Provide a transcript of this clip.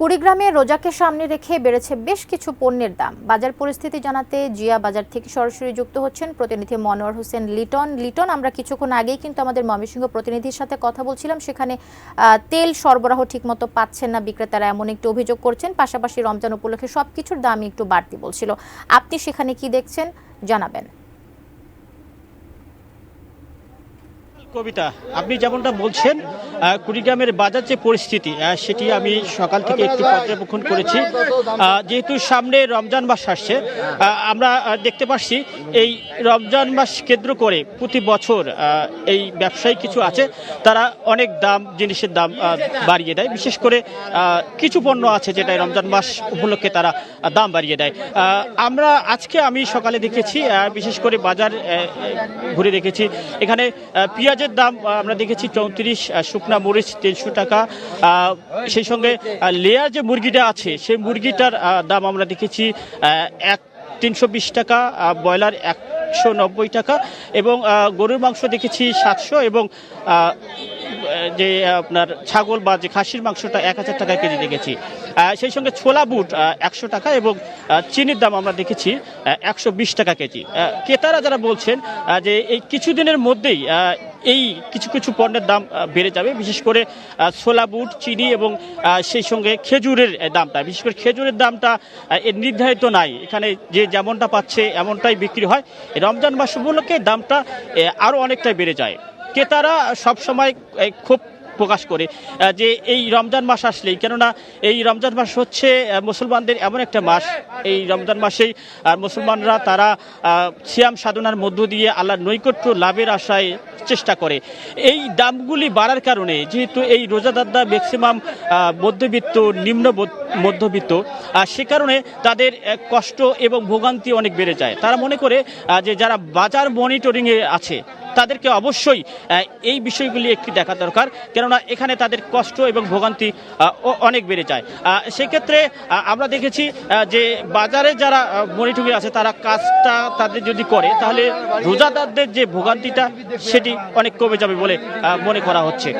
কুড়িগ্রামে রোজাকে সামনে রেখে বেড়েছে বেশ কিছু পণ্যের দাম। বাজার পরিস্থিতি জানাতে জিয়া বাজার থেকে সরাসরি যুক্ত হচ্ছেন প্রতিনিধি মনোয়ার হোসেন লিটন। আমরা কিছুক্ষণ আগেই কিন্তু আমাদের ময়মনসিংহ প্রতিনিধির সাথে কথা বলছিলাম। সেখানে তেল সরবরাহ ঠিকমতো পাচ্ছেন না বিক্রেতারা, এমন একটু অভিযোগ করছেন। পাশাপাশি রমজান উপলক্ষে সবকিছুর দামই একটু বাড়তি বলছিল। আপনি সেখানে কি দেখছেন জানাবেন। কবিতা, আপনি যেমনটা বলছেন কুড়িগ্রামের বাজার যে পরিস্থিতি সেটি আমি সকাল থেকে একটু পর্যবেক্ষণ করেছি। যেহেতু সামনে রমজান মাস আসছে, আমরা দেখতে পাচ্ছি এই রমজান মাস কেন্দ্র করে প্রতি বছর এই ব্যবসায়ী কিছু আছে, তারা অনেক জিনিসের দাম বাড়িয়ে দেয়। বিশেষ করে কিছু পণ্য আছে যেটা রমজান মাস উপলক্ষে তারা দাম বাড়িয়ে দেয়। আমি সকালে দেখেছি, বিশেষ করে বাজার ঘুরে দেখেছি, এখানে পেঁয়াজের দাম আমরা দেখেছি 34, শুকনা মরিচ 300 টাকা। সেই সঙ্গে লেয়ার যে মুরগিটা আছে সেই মুরগিটার দাম আমরা দেখেছি 320 টাকা, ব্রয়লার 190 টাকা, এবং গরুর মাংস দেখেছি 700, এবং যে আপনার ছাগল বা যে খাসির মাংসটা 1000 টাকা কেজি দেখেছি। সেই সঙ্গে ছোলা বুট 100 টাকা, এবং চিনির দাম আমরা দেখেছি 120 টাকা কেজি। ক্রেতারা যারা বলছেন যে এই কিছুদিনের মধ্যেই এই কিছু কিছু পণ্যের দাম বেড়ে যাবে, বিশেষ করে ছোলা বুট, চিনি, এবং সেই সঙ্গে খেজুরের দামটা, বিশেষ করে খেজুরের দামটা নির্ধারিত নাই, এখানে যে যেমনটা পাচ্ছে এমনটাই বিক্রি হয়। রমজান মাস উপলক্ষে দামটা আরও অনেকটাই বেড়ে যায়। ক্রেতারা সবসময় খুব প্রকাশ করে যে এই রমজান মাস আসলেই, কেননা এই রমজান মাস হচ্ছে মুসলমানদের এমন একটা মাস, এই রমজান মাসেই মুসলমানরা তারা সিয়াম সাধনার মধ্য দিয়ে আল্লাহর নৈকট্য লাভের আশায় চেষ্টা করে। এই দামগুলি বাড়ার কারণে, যেহেতু এই রোজাদাররা ম্যাক্সিমাম মধ্যবিত্ত, নিম্ন মধ্যবিত্ত, সে কারণে তাদের কষ্ট এবং ভোগান্তি অনেক বেড়ে যায়। তারা মনে করে যে যারা বাজার মনিটরিংয়ে আছে তাদেরকে অবশ্যই এই বিষয়গুলি একটু দেখা দরকার, কেননা এখানে তাদের কষ্ট এবং ভোগান্তি অনেক বেড়ে যায়। সেক্ষেত্রে আমরা দেখেছি যে বাজারে যারা মনিটরিং আছে তারা কাজটা তাদের যদি করে, তাহলে রোজাদারদের যে ভোগান্তিটা সেটি অনেক কমে যাবে বলে মনে করা হচ্ছে।